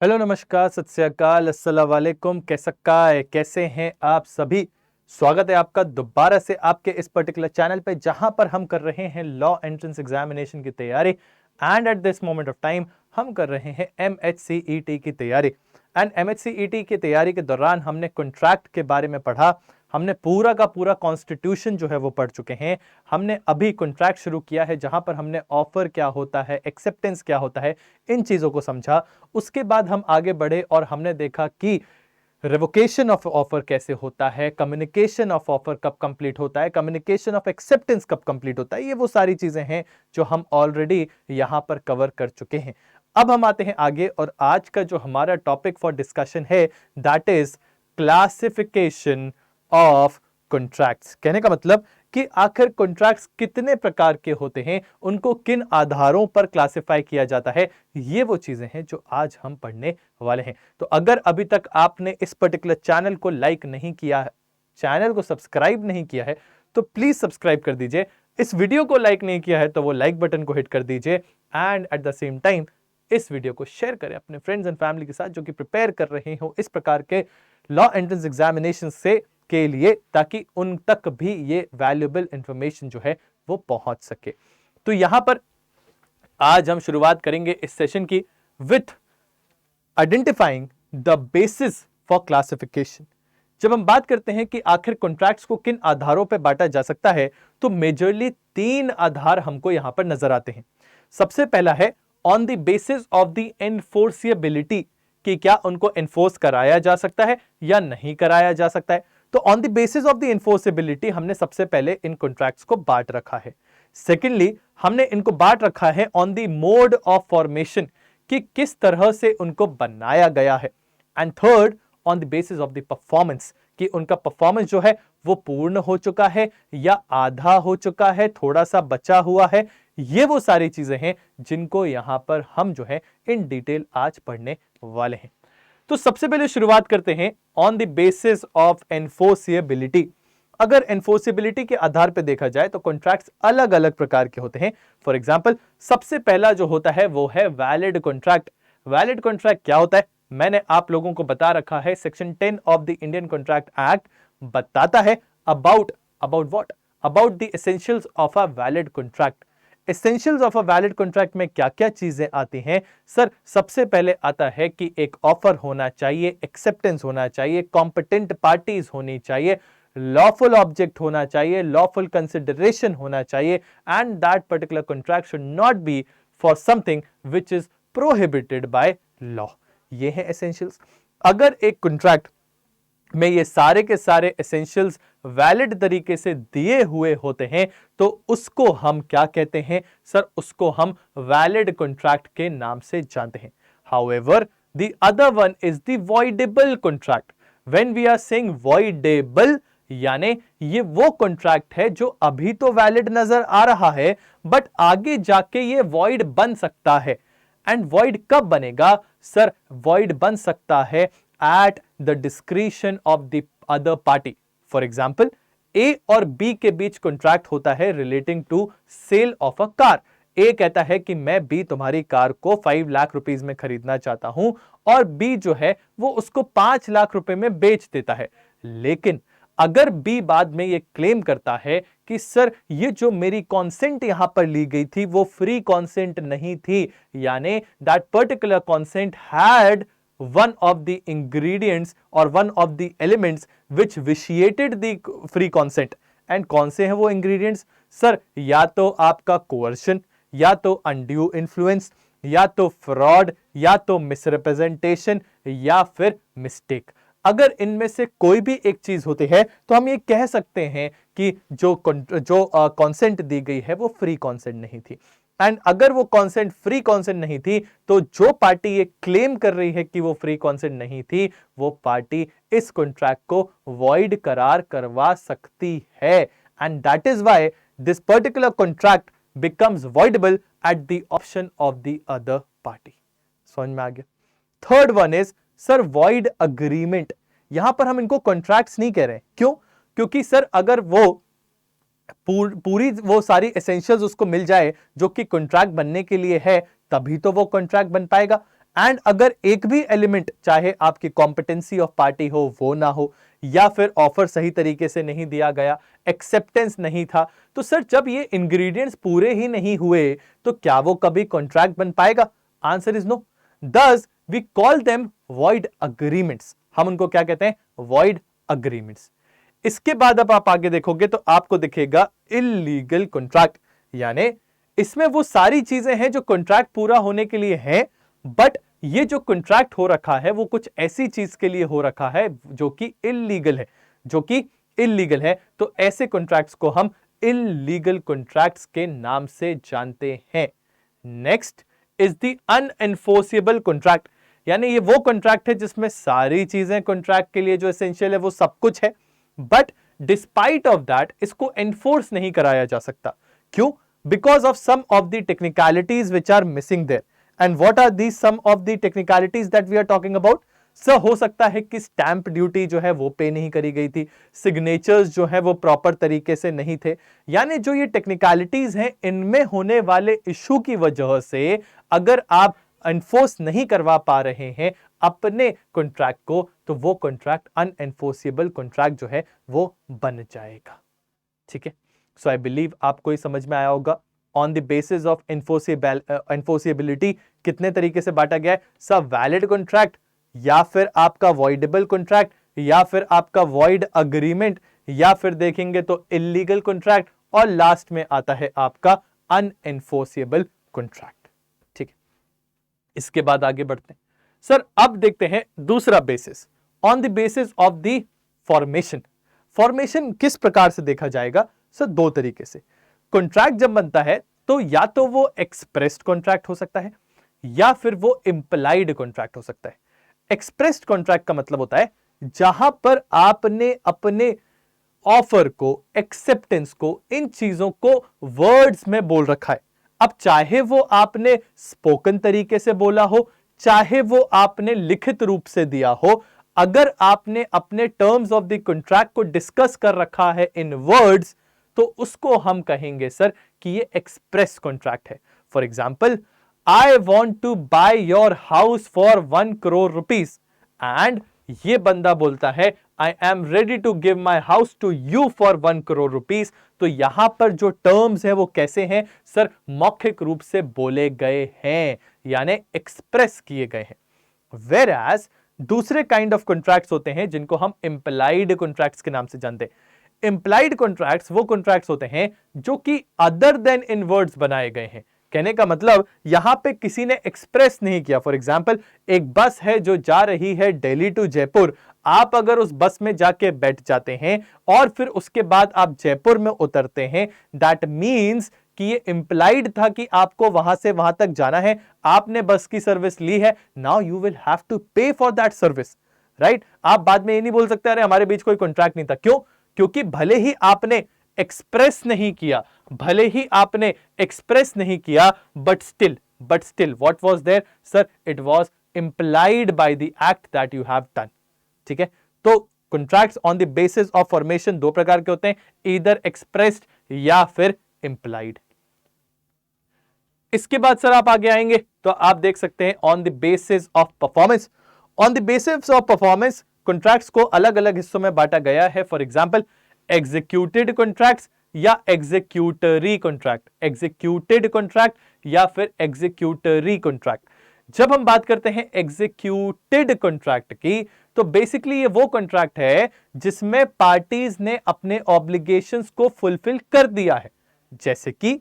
Hello, नमस्कार, सत श्री अकाल, अस्सलाम वालेकुम। कैसे हैं आप सभी। स्वागत है आपका दोबारा से आपके इस पर्टिकुलर चैनल पे जहां पर हम कर रहे हैं लॉ एंट्रेंस एग्जामिनेशन की तैयारी। And at this moment of time हम कर रहे हैं MHCET की तैयारी। एंड MHCET की तैयारी के दौरान हमने कॉन्ट्रैक्ट के बारे में पढ़ा। हमने पूरा का पूरा कॉन्स्टिट्यूशन जो है वो पढ़ चुके हैं। हमने अभी कॉन्ट्रैक्ट शुरू किया है जहां पर हमने ऑफर क्या होता है, एक्सेप्टेंस क्या होता है, इन चीजों को समझा। उसके बाद हम आगे बढ़े और हमने देखा कि रिवोकेशन ऑफ ऑफर कैसे होता है, कम्युनिकेशन ऑफ ऑफर कब कंप्लीट होता है, कम्युनिकेशन ऑफ एक्सेप्टेंस कब कंप्लीट होता है। ये वो सारी चीजें हैं जो हम ऑलरेडी यहां पर कवर कर चुके हैं। अब हम आते हैं आगे और आज का जो हमारा टॉपिक फॉर डिस्कशन है that is classification of contracts. कहने का मतलब कि आखिर कॉन्ट्रैक्ट्स कितने प्रकार के होते हैं, उनको किन आधारों पर क्लासिफाई किया जाता है, ये वो चीजें हैं जो आज हम पढ़ने वाले हैं। तो अगर अभी तक आपने इस पर्टिकुलर चैनल को लाइक नहीं किया है, चैनल को सब्सक्राइब नहीं किया है, तो प्लीज सब्सक्राइब कर दीजिए। इस वीडियो को लाइक नहीं किया है तो वो लाइक बटन को हिट कर दीजिए। And at the same time इस वीडियो को शेयर करें अपने फ्रेंड्स एंड फैमिली के साथ जो कि प्रिपेयर कर रहे हो इस प्रकार के लॉ एंट्रेंस एग्जामिनेशन से के लिए, ताकि उन तक भी ये वैल्यूएबल इंफॉर्मेशन जो है वो पहुंच सके। तो यहां पर आज हम शुरुआत करेंगे इस सेशन की with identifying the basis for classification. जब हम बात करते हैं कि आखिर कॉन्ट्रैक्ट्स को किन आधारों पर बांटा जा सकता है, तो मेजरली 3 आधार हमको यहां पर नजर आते हैं। सबसे पहला है on the basis of the enforceability, कि क्या उनको एनफोर्स कराया जा सकता है या नहीं कराया जा सकता है। तो on the basis of the enforceability हमने सबसे पहले इन कॉन्ट्रैक्ट्स को बांट रखा है। सेकेंडली हमने इनको बांट रखा है on the mode of formation, कि किस तरह से उनको बनाया गया है। And third on the basis of the performance, कि उनका परफॉर्मेंस जो है वो पूर्ण हो चुका है या आधा हो चुका है, थोड़ा सा बचा हुआ है। ये वो सारी चीजें हैं जिनको यहां पर हम जो है इन डिटेल आज पढ़ने वाले हैं। तो सबसे पहले शुरुआत करते हैं ऑन द बेसिस ऑफ एनफोर्सिएबिलिटी। अगर एनफोर्सिबिलिटी के आधार पर देखा जाए तो कॉन्ट्रैक्ट्स अलग अलग प्रकार के होते हैं। फॉर एग्जांपल सबसे पहला जो होता है वो है वैलिड कॉन्ट्रैक्ट। वैलिड कॉन्ट्रैक्ट क्या होता है, मैंने आप लोगों को बता रखा है। Section 10 of the Indian contract act बताता है about what, about the essentials of a valid contract. Essentials of a valid contract में क्या क्या चीजें आती हैं सर। सबसे पहले आता है कि एक ऑफर होना चाहिए, एक्सेप्टेंस होना चाहिए, कॉम्पिटेंट पार्टीज होनी चाहिए, लॉफुल ऑब्जेक्ट होना चाहिए, लॉफुल कंसिडरेशन होना चाहिए, and that particular contract should not be for something which is prohibited by law. ये है एसेंशियल्स। अगर एक कॉन्ट्रैक्ट में ये सारे के सारे एसेंशियल्स वैलिड तरीके से दिए हुए होते हैं तो उसको हम क्या कहते हैं सर, उसको हम वैलिड कॉन्ट्रैक्ट के नाम से जानते हैं। However the other one is the voidable contract. When we are saying voidable, यानी ये वो कॉन्ट्रैक्ट है जो अभी तो वैलिड नजर आ रहा है बट आगे जाके ये वॉइड बन सकता है। एंड वॉइड कब बनेगा सर, वॉइड बन सकता है at the discretion of the other party. For example A और बी के बीच कॉन्ट्रैक्ट होता है relating to sale of a car. A कहता है कि मैं बी तुम्हारी कार को 5 लाख रुपीस में खरीदना चाहता हूं और बी जो है वो उसको 5 लाख रुपए में बेच देता है। लेकिन अगर बी बाद में ये क्लेम करता है कि सर ये जो मेरी कॉन्सेंट यहां पर ली गई थी वो फ्री कॉन्सेंट नहीं थी, यानी that particular consent had one of the ingredients or one of the elements which vitiated the free consent। and कौन से हैं वो ingredients सर, या तो आपका coercion, या तो undue influence, या तो fraud, या तो misrepresentation, या फिर mistake। अगर इनमें से कोई भी एक चीज होती है तो हम ये कह सकते हैं कि जो कॉन्सेंट दी गई है वो फ्री कॉन्सेंट नहीं थी। एंड अगर वो कॉन्सेंट फ्री कॉन्सेंट नहीं थी तो जो पार्टी ये क्लेम कर रही है कि वो फ्री कॉन्सेंट नहीं थी, वो पार्टी इस कॉन्ट्रैक्ट को वॉइड करार करवा सकती है। And that is why this particular contract becomes voidable at the option of the other party. समझ में आ गया। Third one is sir void agreement. यहां पर हम इनको कॉन्ट्रैक्ट्स नहीं कह रहे हैं, क्यों? क्योंकि सर अगर वो पूरी वो सारी एसेंशियल्स उसको मिल जाए जो कि कॉन्ट्रैक्ट बनने के लिए है, तभी तो वो कॉन्ट्रैक्ट बन पाएगा। एंड अगर एक भी एलिमेंट, चाहे आपकी कॉम्पिटेंसी ऑफ पार्टी हो वो ना हो, या फिर ऑफर सही तरीके से नहीं दिया गया, एक्सेप्टेंस नहीं था, तो सर जब ये इंग्रेडिएंट्स पूरे ही नहीं हुए तो क्या वो कभी कॉन्ट्रैक्ट बन पाएगा? Answer is no. Thus we call them void agreements. हम उनको क्या कहते हैं? Void agreements. इसके बाद अब आप आगे देखोगे तो आपको दिखेगा इल्लीगल कॉन्ट्रैक्ट, यानी इसमें वो सारी चीजें हैं जो कॉन्ट्रैक्ट पूरा होने के लिए हैं, बट ये जो कॉन्ट्रैक्ट हो रखा है वो कुछ ऐसी चीज के लिए हो रखा है जो कि इल्लीगल है, जो कि इल्लीगल है। तो ऐसे कॉन्ट्रैक्ट्स को हम इल्लीगल कॉन्ट्रैक्ट्स के नाम से जानते हैं। नेक्स्ट इज द अनएनफोर्सेबल कॉन्ट्रैक्ट, यानी ये वो कॉन्ट्रैक्ट है जिसमें सारी चीजें कॉन्ट्रैक्ट के लिए जो एसेंशियल है वो सब कुछ है, बट डिस्पाइट ऑफ दैट इसको एनफोर्स नहीं कराया जा सकता। क्यों? Because of some of the technicalities which are missing there. And what are these some of the technicalities that we are talking about? Sir हो सकता है कि स्टैंप ड्यूटी जो है वो पे नहीं करी गई थी, सिग्नेचर्स जो है वो प्रॉपर तरीके से नहीं थे, यानी जो ये टेक्निकलिटीज हैं इनमें होने वाले इशू की वजह से अगर आप एनफोर्स नहीं करवा पा रहे हैं अपने कॉन्ट्रैक्ट को, तो वो कॉन्ट्रैक्ट अनएनफोर्सेबल कॉन्ट्रैक्ट जो है वो बन जाएगा। ठीक है, सो आई बिलीव आपको ये समझ में आया होगा। On the basis of enforceability कितने तरीके से बांटा गया है? सब वैलिड कॉन्ट्रैक्ट, या फिर आपका वॉइडेबल कॉन्ट्रैक्ट, या फिर आपका वॉइड अग्रीमेंट, या फिर देखेंगे तो इलीगल कॉन्ट्रैक्ट, और लास्ट में आता है आपका अनएनफोर्सेबल कॉन्ट्रैक्ट। ठीक है, इसके बाद आगे बढ़ते हैं। सर अब देखते हैं दूसरा basis, on the basis of the formation. Formation किस प्रकार से देखा जाएगा? सर दो तरीके से। कॉन्ट्रैक्ट जब बनता है तो या तो वो एक्सप्रेस्ड कॉन्ट्रैक्ट हो सकता है, या फिर वो इंप्लाइड कॉन्ट्रैक्ट हो सकता है। एक्सप्रेस्ड कॉन्ट्रैक्ट का मतलब होता है जहां पर आपने अपने ऑफर को, एक्सेप्टेंस को, इन चीजों को वर्ड्स में बोल रखा है। अब चाहे वो आपने स्पोकन तरीके से बोला हो, चाहे वो आपने लिखित रूप से दिया हो, अगर आपने अपने टर्म्स ऑफ द कॉन्ट्रैक्ट को डिस्कस कर रखा है इन वर्ड्स, तो उसको हम कहेंगे सर कि ये एक्सप्रेस कॉन्ट्रैक्ट है। For example, I want to buy your house for 1 crore rupees, and ये बंदा बोलता है I am ready to give my house to you for 1 crore rupees. तो यहां पर जो टर्म्स है वो कैसे हैं सर? मौखिक रूप से बोले गए हैं, यानी एक्सप्रेस किए गए हैं। वेर एज दूसरे काइंड ऑफ कॉन्ट्रैक्ट्स होते हैं जिनको हम इंप्लाइड कॉन्ट्रैक्ट्स के नाम से जानते हैं। इंप्लाइड कॉन्ट्रैक्ट्स वो कॉन्ट्रैक्ट्स होते हैं जो कि अदर देन इन वर्ड्स बनाए गए हैं। कहने का मतलब यहां पे किसी ने एक्सप्रेस नहीं किया। फॉर एग्जाम्पल, एक बस है जो जा रही है दिल्ली टू जयपुर, आप अगर उस बस में जाके बैठ जाते हैं और फिर उसके बाद आप जयपुर में उतरते हैं, दैट मीन्स कि ये इंप्लाइड था कि आपको वहां से वहां तक जाना है, आपने बस की सर्विस ली है, now you will have to pay for that service, right? आप बाद में ये नहीं बोल सकते अरे हमारे बीच कोई कॉन्ट्रैक्ट नहीं था। क्यों? क्योंकि भले ही आपने एक्सप्रेस नहीं किया, भले ही आपने एक्सप्रेस नहीं किया, but still what was there sir? It was implied by the act that you have done. ठीक है, तो contracts on the basis of formation दो प्रकार के होते हैं, ईदर एक्सप्रेस्ड या फिर इंप्लाइड। इसके बाद सर आप आगे आएंगे तो आप देख सकते हैं on the basis of performance. On the basis of performance contracts को अलग अलग हिस्सों में बांटा गया है। फॉर एग्जांपल, एग्जीक्यूटेड कॉन्ट्रैक्ट्स या एग्जीक्यूटरी कॉन्ट्रैक्ट, एग्जीक्यूटेड कॉन्ट्रैक्ट या फिर एग्जीक्यूटरी कॉन्ट्रैक्ट। जब हम बात करते हैं एग्जीक्यूटेड कॉन्ट्रैक्ट की, तो बेसिकली ये वो कॉन्ट्रैक्ट है जिसमें पार्टीज ने अपने ऑब्लिगेशंस को फुलफिल कर दिया है। जैसे कि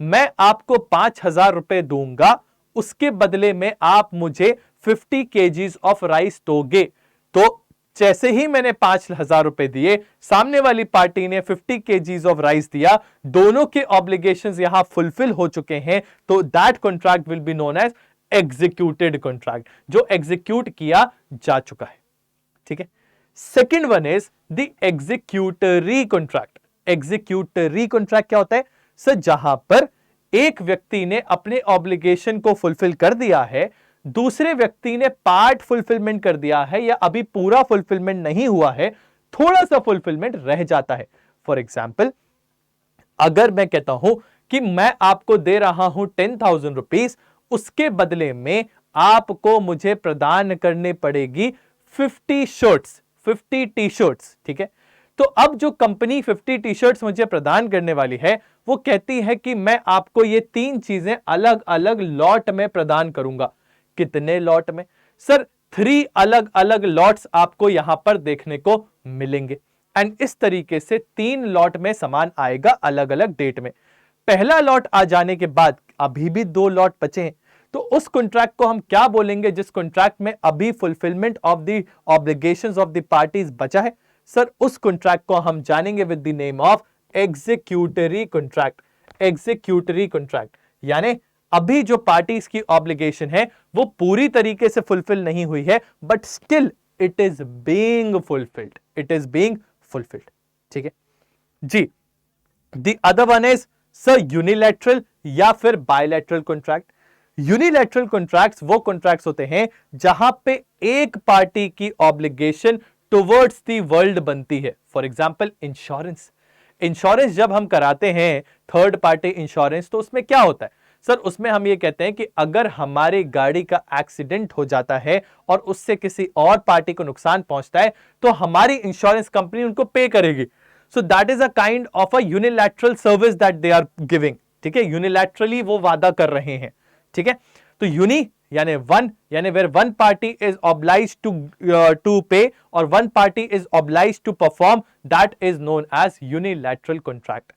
मैं आपको 5,000 रुपए दूंगा, उसके बदले में आप मुझे 50 kgs ऑफ राइस दोगे। तो जैसे ही मैंने 5,000 रुपए दिए, सामने वाली पार्टी ने 50 kgs ऑफ राइस दिया, दोनों के ऑब्लिगेशंस यहां फुलफिल हो चुके हैं, तो that contract will be known as executed contract, जो एग्जीक्यूट किया जा चुका है। ठीक है, second one is the executory contract. Executory contract क्या होता है सर? जहां पर एक व्यक्ति ने अपने ऑब्लिगेशन को फुलफिल कर दिया है, दूसरे व्यक्ति ने पार्ट फुलफिलमेंट कर दिया है या अभी पूरा फुलफिलमेंट नहीं हुआ है, थोड़ा सा फुलफिलमेंट रह जाता है। फॉर एग्जाम्पल, अगर मैं कहता हूं कि मैं आपको दे रहा हूं 10,000 रुपीज, उसके बदले में आपको मुझे प्रदान करनी पड़ेगी 50 शर्ट्स, 50 टी शर्ट्स। ठीक है, तो अब जो कंपनी 50 टी शर्ट्स मुझे प्रदान करने वाली है वो कहती है कि मैं आपको ये 3 चीजें अलग अलग लॉट में प्रदान करूंगा। कितने लॉट में? सर 3 अलग अलग लॉट्स आपको यहां पर देखने को मिलेंगे एंड इस तरीके से 3 लॉट में सामान आएगा अलग अलग डेट में। पहला लॉट आ जाने के बाद अभी भी 2 लॉट बचे हैं, तो उस कॉन्ट्रैक्ट को हम क्या बोलेंगे जिस कॉन्ट्रैक्ट में अभी fulfilment of the obligations of the parties बचा है? सर उस कॉन्ट्रैक्ट को हम जानेंगे with the name of executory contract. Executory contract यानी अभी जो पार्टीज की ऑब्लिगेशन है वो पूरी तरीके से फुलफिल नहीं हुई है, but still it is being fulfilled, it is being fulfilled. ठीक है जी। The other one is sir unilateral या फिर बायलैटरल कॉन्ट्रैक्ट। यूनिलैटरल कॉन्ट्रैक्ट्स वो कॉन्ट्रैक्ट्स होते हैं जहां पे एक पार्टी की ऑब्लिगेशन टुवर्ड्स द वर्ल्ड बनती है। For example insurance. इंश्योरेंस जब हम कराते हैं थर्ड पार्टी इंश्योरेंस, तो उसमें क्या होता है? सर उसमें हम ये कहते हैं कि अगर हमारी गाड़ी का एक्सीडेंट हो जाता है और उससे किसी और पार्टी को नुकसान पहुंचता है तो हमारी इंश्योरेंस कंपनी उनको पे करेगी। So that is a kind of a unilateral service that they are giving. ठीक है, यूनिलैटरली वो वादा कर रहे हैं। ठीक है, तो यूनि यानी वन, यानी where one party is obliged to pay और one party is obliged to perform, that is known as unilateral contract.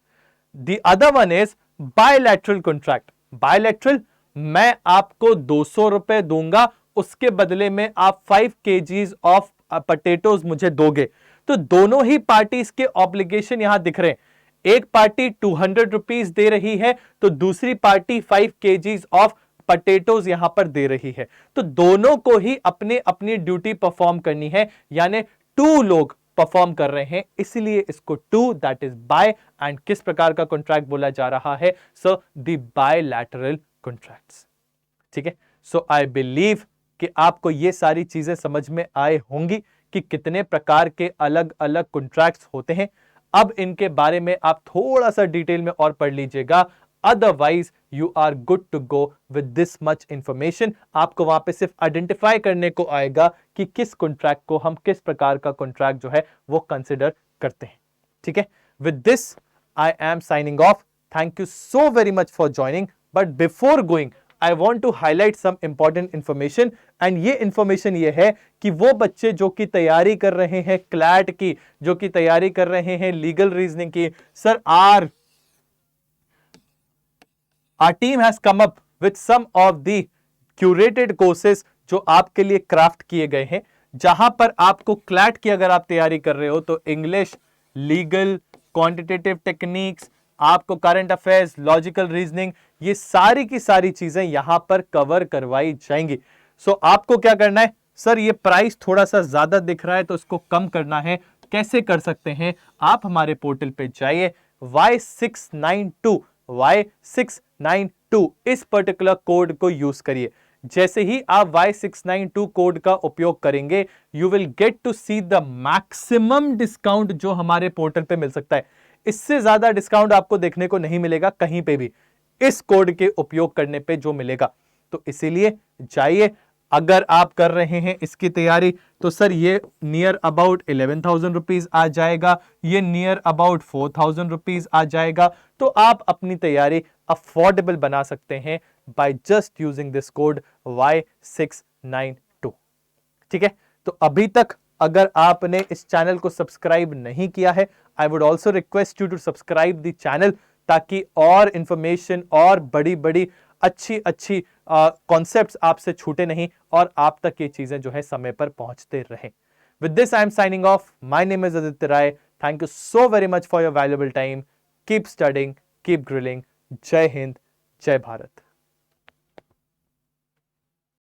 The other one is bilateral contract. Bilateral, मैं आपको 200 रुपए दूंगा, उसके बदले में आप 5 kgs ऑफ पोटैटोज मुझे दोगे। तो दोनों ही पार्टीज के ऑब्लिगेशन यहां दिख रहे हैं। एक पार्टी 200 रुपीज दे रही है तो दूसरी पार्टी 5 kgs ऑफ पोटैटोज यहां पर दे रही है। तो दोनों को ही अपने अपनी ड्यूटी परफॉर्म करनी है, यानी 2 लोग परफॉर्म कर रहे हैं, इसलिए इसको 2 दैट इज बाय। एंड किस प्रकार का कॉन्ट्रैक्ट बोला जा रहा है? So the bilateral contracts. ठीक है, सो आई बिलीव कि आपको ये सारी चीजें समझ में आए होंगी कि कितने प्रकार के अलग अलग कॉन्ट्रैक्ट्स होते हैं। अब इनके बारे में आप थोड़ा सा डिटेल में और पढ़ लीजिएगा, otherwise you are good to go with this much information. आपको वहां पे सिर्फ आइडेंटिफाई करने को आएगा कि किस कॉन्ट्रैक्ट को हम किस प्रकार का कॉन्ट्रैक्ट जो है वो कंसिडर करते हैं। ठीक है, with this I am signing of. Thank you so very much for joining, but before going I want to highlight some important information and ये information ये है कि वो बच्चे जो कि तैयारी कर रहे हैं क्लैट की, जो कि तैयारी कर रहे हैं लीगल रीजनिंग की, sir our team has come up with some of the curated courses जो आपके लिए क्राफ्ट किए गए हैं, जहां पर आपको क्लैट की अगर आप तैयारी कर रहे हो तो इंग्लिश, लीगल, क्वांटिटेटिव टेक्निक्स, आपको करंट अफेयर्स, लॉजिकल रीजनिंग, ये सारी की सारी चीजें यहां पर कवर करवाई जाएंगी। सो आपको क्या करना है? सर ये प्राइस थोड़ा सा ज्यादा दिख रहा है तो इसको कम करना है। कैसे कर सकते हैं? आप हमारे पोर्टल पे जाइए, Y692 इस पर्टिकुलर कोड को यूज करिए। जैसे ही आप Y692 कोड का उपयोग करेंगे, you will get to see the maximum discount जो हमारे पोर्टल पे मिल सकता है। इससे ज्यादा डिस्काउंट आपको देखने को नहीं मिलेगा कहीं पे भी, इस कोड के उपयोग करने पे जो मिलेगा। तो इसीलिए जाइए, अगर आप कर रहे हैं इसकी तैयारी तो सर ये नियर अबाउट 11,000 रुपीज आ जाएगा, ये नियर अबाउट 4,000 रुपीज आ जाएगा। तो आप अपनी तैयारी अफोर्डेबल बना सकते हैं by just using this code Y692। ठीक है, तो अभी तक अगर आपने इस चैनल को सब्सक्राइब नहीं किया है, I would also request you to subscribe the channel, ताकि और इंफॉर्मेशन और बड़ी बड़ी अच्छी अच्छी कॉन्सेप्ट्स आपसे छूटे नहीं और आप तक ये चीजें जो है समय पर पहुंचते रहें। With this I am signing off. My name is Aditya Rai. Thank you so very much for your valuable time. Keep studying, keep grilling. जय हिंद, जय भारत।